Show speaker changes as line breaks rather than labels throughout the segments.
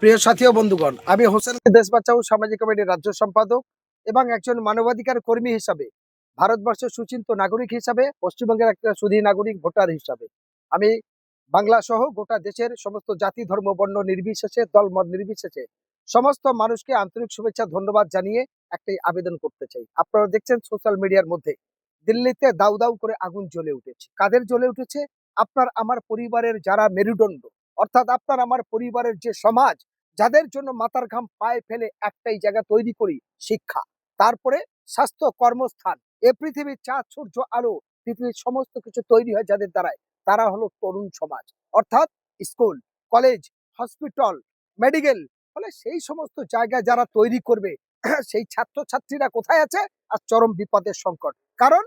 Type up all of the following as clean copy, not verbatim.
প্রিয় সাথী ও বন্ধুগণ, আমি হোসেন দেশ বাঁচাও সামাজিক কমিটির রাজ্য সম্পাদক এবং একজন মানবাধিকার কর্মী হিসাবে, ভারতবর্ষের সুচিন্ত নাগরিক হিসাবে, পশ্চিমবঙ্গের একটা সুধী নাগরিক ভোটার হিসাবে আমি বাংলা সহ গোটা দেশের সমস্ত জাতি ধর্ম বর্ণ নির্বিশেষে দলমত নির্বিশেষে সমস্ত মানুষকে আন্তরিক শুভেচ্ছা ধন্যবাদ জানিয়ে একটাই আবেদন করতে চাই। আপনারা দেখছেন সোশ্যাল মিডিয়ার মধ্যে দিল্লিতে দাউ দাউ করে আগুন জ্বলে উঠেছে। কাদের জ্বলে উঠেছে? আপনার আমার পরিবারের যারা মেরুদণ্ড, অর্থাৎ আপনার আমার পরিবারের যে সমাজ, যাদের জন্য মাথার ঘাম পায়ে ফেলে একটাই জায়গা তৈরি করি, শিক্ষা, তারপরে স্বাস্থ্য, কর্মস্থান, এ পৃথিবীর চাঁদ সূর্য আলো, পৃথিবীর সমস্ত কিছু তৈরি হয় যাদের দ্বারায়, তারা হলো তরুণ সমাজ। অর্থাৎ স্কুল, কলেজ, হসপিটাল, মেডিকেল, ফলে সেই সমস্ত জায়গায় যারা তৈরি করবে সেই ছাত্রছাত্রীরা কোথায় আছে? আর চরম বিপদের সংকট। কারণ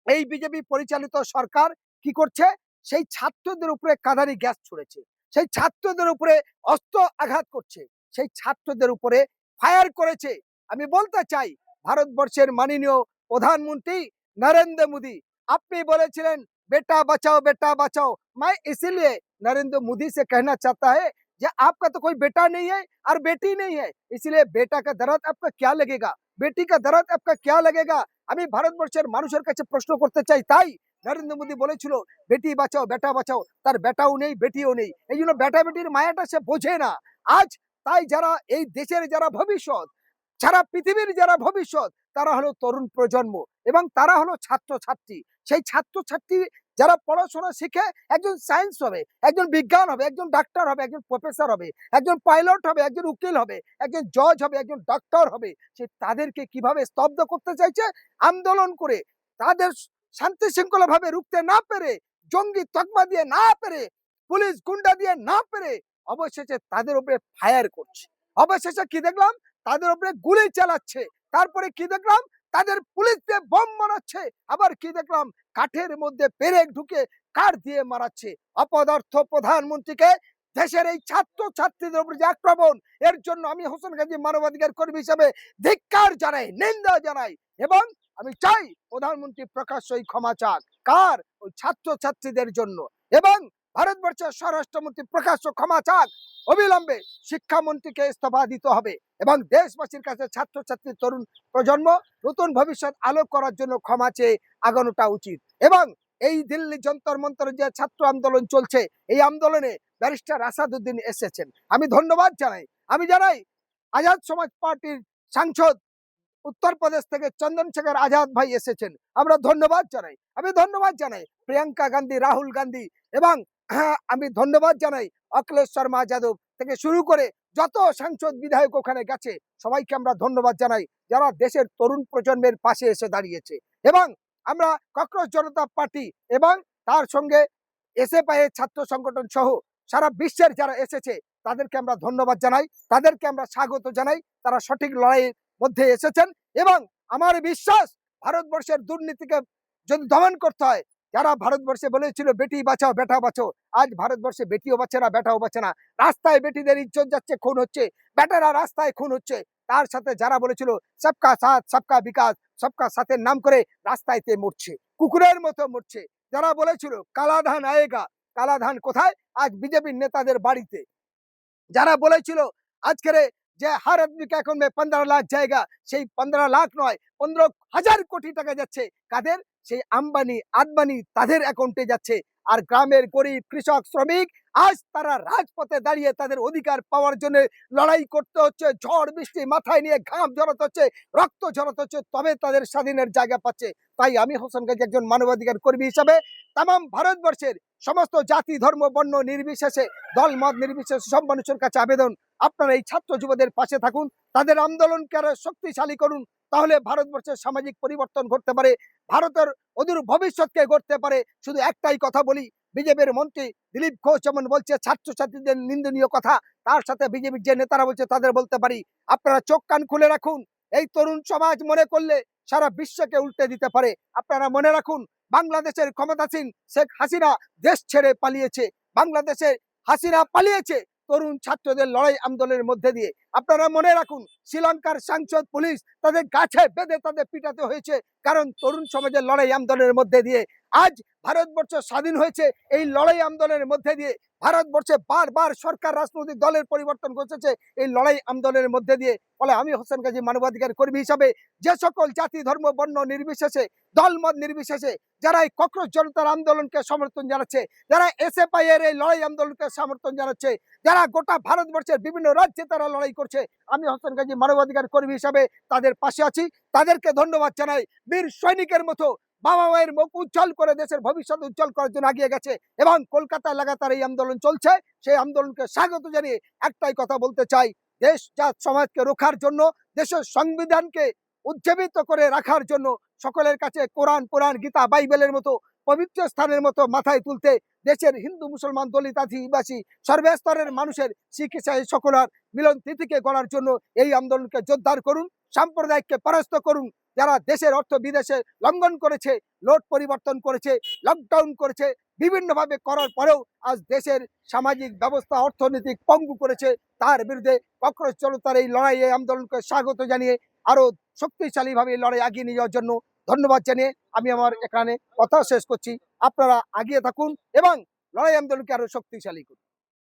এই বিজেপি পরিচালিত সরকার কি করছে? সেই ছাত্রদের উপরে কাঁদারি গ্যাস ছুড়েছে, সেই ছাত্রদের উপরে অস্ত্র আঘাত করছে, সেই ছাত্রদের উপরে ফায়ার করেছে। আমি বলতে চাই, ভারতবর্ষের মাননীয় প্রধানমন্ত্রী নরেন্দ্র মোদী, আপনি বলেছিলেন बेटा बचाओ। मैं इसीलिए नरेंद्र मोदी से कहना चाहता है कि आपका तो कोई बेटा नहीं है और बेटी नहीं है, इसलिए बेटा का दर्द आपका क्या लगेगा, बेटी का दर्द आपका क्या लगेगा। আমি ভারতবর্ষের মানুষের কাছে প্রশ্ন করতে চাই, তাই নরেন্দ্র মোদী বলেছিল বেটি বাঁচাও বেটা বাঁচাও, তার বেটাও নেই বেটিও নেই, এই জন্য বেটা বেটির মায়াটা সে বোঝে না। আজ তাই যারা এই দেশের যারা ভবিষ্যৎ, সারা পৃথিবীর যারা ভবিষ্যৎ, তারা হলো তরুণ প্রজন্ম এবং তারা হলো ছাত্রছাত্রী। সেই ছাত্রছাত্রী যারা পড়াশোনা শিখে একজন সায়েন্স হবে, একজন বিজ্ঞান হবে, একজন ডাক্তার হবে, একজন প্রফেসর হবে, একজন পাইলট হবে, একজন উকিল হবে, একজন জজ হবে, একজন ডক্টর হবে, সে তাদেরকে কিভাবে স্তব্ধ করতে চাইছে? আন্দোলন করে, তাদের শান্তি শৃঙ্খলা ভাবে রুখতে না পেরে, জঙ্গি তকমা দিয়ে না পেরে, পুলিশ গুন্ডা দিয়ে না পেরে, অবশেষে তাদের উপরে ফায়ার করছে। অবশেষে কি দেখলাম? তাদের উপরে গুলি চালাচ্ছে। তারপরে কি দেখলাম? তাদের পুলিশ দিয়ে বোম মারাচ্ছে। আবার কি দেখলাম? কাঠের মধ্যে পেরেক ঢুকে কাঠ দিয়ে মারাচ্ছে। অপদার্থ প্রধানমন্ত্রীকে দেশের এই ছাত্র ছাত্রীদের উপর যে আক্রমণ, এর জন্য আমি হোসেন গাজী মানবাধিকার কর্মী হিসেবে ধিক্কার জানাই, নিন্দা জানাই এবং আমি চাই প্রধানমন্ত্রী প্রকাশ্যই ক্ষমা চাক। কার? ওই ছাত্র ছাত্রীদের জন্য। এবং ভারতবর্ষের স্বরাষ্ট্রমন্ত্রী প্রকাশ্য ক্ষমা চাক। অবিলম্বে শিক্ষামন্ত্রীকে ইস্তফা দিতে হবে এবং দেশবাসীর কাছে ছাত্রছাত্রী তরুণ প্রজন্ম নতুন ভবিষ্যৎ আলোক করার জন্য ক্ষমা চেয়ে আগানোটা উচিত। এবং এই দিল্লি যন্তর মন্তর যে ছাত্র আন্দোলন চলছে, এই আন্দোলনে ব্যারিস্টার আসাদুদ্দিন এসেছেন, আমি ধন্যবাদ জানাই। আমি জানাই আজাদ সমাজ পার্টির সাংসদ উত্তরপ্রদেশ থেকে চন্দনশেখর আজাদ ভাই এসেছেন, আমরা ধন্যবাদ জানাই। আমি ধন্যবাদ জানাই প্রিয়াঙ্কা গান্ধী, রাহুল গান্ধী এবং আমি ধন্যবাদ জানাই অখিলেশ শর্মা যাদব থেকে শুরু করে যত সাংসদ বিধায়ক ওখানে গেছে, সবাইকে আমরা ধন্যবাদ জানাই যারা দেশের তরুণ প্রজন্মের পাশে এসে দাঁড়িয়েছে। এবং আমরা ককরোচ জনতা পার্টি এবং তার সঙ্গে এসএফআই ছাত্র সংগঠন সহ সারা বিশ্বের যারা এসেছে তাদেরকে আমরা ধন্যবাদ জানাই, তাদেরকে আমরা স্বাগত জানাই। তারা সঠিক লড়াইয়ের মধ্যে এসেছেন এবং আমার বিশ্বাস ভারতবর্ষের দুর্নীতিকে যদি দমন করতে হয়, যারা ভারতবর্ষে বলেছিল বেটি বাঁচাও বেটা বাঁচাও, আজ ভারতবর্ষে বেটিও বাঁচে না, বেটাও বাঁচে না। রাস্তায় বেটিদের ইজ্জত যাচ্ছে, খুন হচ্ছে, বেটারা রাস্তায় খুন হচ্ছে। তার সাথে যারা বলেছিল সবকা সাথ সবকা বিকাশ, সবকা সাথের নাম করে রাস্তায়তে মরছে, কুকুরের মতো মরছে। যারা বলেছিল কালাধান আয়েগা, কালাধান কোথায়? আজ বিজেপির নেতাদের বাড়িতে। যারা বলেছিল আজকের যে হার আদমি কে অ্যাকাউন্ট মে 15 লাখ জায়গা, সেই 15 লাখ নয় 15,000 কোটি টাকা যাচ্ছে কাদের? সেই আম্বানি আদবানি তাদের অ্যাকাউন্টে যাচ্ছে। আর গ্রামের গরিব কৃষক শ্রমিক আজ তারা রাজপথে দাঁড়িয়ে তাদের অধিকার পাওয়ার জন্য লড়াই করতে হচ্ছে, ঝড় বৃষ্টি মাথায় নিয়ে ঘাম ঝরাতে হচ্ছে, রক্ত ঝরাতে হচ্ছে, তবে তাদের স্বাধীনের জায়গা পাচ্ছে। তাই আমি হোসেন গাজী একজন মানবাধিকার কর্মী হিসাবে তাম ভারতবর্ষের সমস্ত জাতি ধর্ম বর্ণ নির্বিশেষে দল মত নির্বিশেষে সব মানুষের কাছে আবেদন, আপনারা এই ছাত্র যুবদের পাশে থাকুন, তাদের আন্দোলনকে আরো শক্তিশালী করুন, তাহলে ভারতবর্ষের সামাজিক পরিবর্তন ঘটতে পারে, ভারতের অদূর ভবিষ্যৎকে গড়তে পারে। শুধু একটাই কথা বলি, বিজেপির মন্ত্রী দিলীপ ঘোষ যেমন বলছে ছাত্রছাত্রীদের নিন্দনীয় কথা, তার সাথে বিজেপির যে নেতারা বলছে তাদের বলতে পারি, আপনারা চোখ কান খুলে রাখুন। এই তরুণ সমাজ মনে করলে সারা বিশ্বকে উল্টে দিতে পারে। আপনারা মনে রাখুন, বাংলাদেশের ক্ষমতাসীন শেখ হাসিনা দেশ ছেড়ে পালিয়েছে, বাংলাদেশে হাসিনা পালিয়েছে তরুণ ছাত্রদের লড়াই আন্দোলনের মধ্যে দিয়ে। আপনারা মনে রাখুন, শ্রীলঙ্কার সাংসদ পুলিশ তাদের গাছে বেঁধে তাদের পিটাতে হয়েছে, কারণ তরুণ সমাজের লড়াই আন্দোলনের মধ্যে দিয়ে। আজ ভারতবর্ষ স্বাধীন হয়েছে এই লড়াই আন্দোলনের মধ্যে দিয়ে। ভারতবর্ষে বারবার সরকার রাজনৈতিক দলের পরিবর্তন ঘটেছে এই লড়াই আন্দোলনের মধ্যে দিয়ে। ফলে আমি হোসেন গাজী মানবাধিকার কর্মী হিসাবে যে সকল জাতি ধর্ম বর্ণ নির্বিশেষে, দলমত নির্বিশেষে যারা এই ককরোচ জনতার আন্দোলনকে সমর্থন জানাচ্ছে, যারা এসএফআই এর এই লড়াই আন্দোলনকে সমর্থন জানাচ্ছে, যারা গোটা ভারতবর্ষের বিভিন্ন রাজ্যে তারা লড়াই করছে, আমি হোসেন গাজী মানবাধিকার কর্মী হিসাবে তাদের পাশে আছি। তাদেরকে ধন্যবাদ জানাই। বীর সৈনিকের মতো বাবা মায়ের মুখ উজ্জ্বল করে দেশের ভবিষ্যৎ উজ্জ্বল করার জন্য এগিয়ে গেছে এবং কলকাতায় লাগাতার এই আন্দোলন চলছে। সেই আন্দোলনকে স্বাগত জানিয়ে একটাই কথা বলতে চাই, দেশ জাত সমাজকে রক্ষার জন্য, দেশের সংবিধানকে উজ্জীবিত করে রাখার জন্য সকলের কাছে কোরআন, পুরাণ, গীতা, বাইবেলের মতো পবিত্র স্থানের মতো মাথায় তুলতে দেশের হিন্দু, মুসলমান, দলিত, আদিবাসী সর্বস্তরের মানুষের শিখ ইসাই সকলার মিলন তিথিকে গড়ার জন্য এই আন্দোলনকে জোরদার করুন, সাম্প্রদায়িককে পরাস্ত করুন। যারা দেশের অর্থ বিদেশে লঙ্ঘন করেছে, নোট পরিবর্তন করেছে, লকডাউন করেছে, বিভিন্নভাবে করার পরেও আজ দেশের সামাজিক ব্যবস্থা অর্থনৈতিক পঙ্গু করেছে, তার বিরুদ্ধে ককরোচ জনতার এই লড়াই, এই আন্দোলনকে স্বাগত জানিয়ে আরো শক্তিশালীভাবে এই লড়াই এগিয়ে নিয়ে যাওয়ার জন্য ধন্যবাদ জানিয়ে আমি আমার এখানে কথা শেষ করছি। আপনারা এগিয়ে থাকুন এবং লড়াই আন্দোলনকে আরো শক্তিশালী করুন।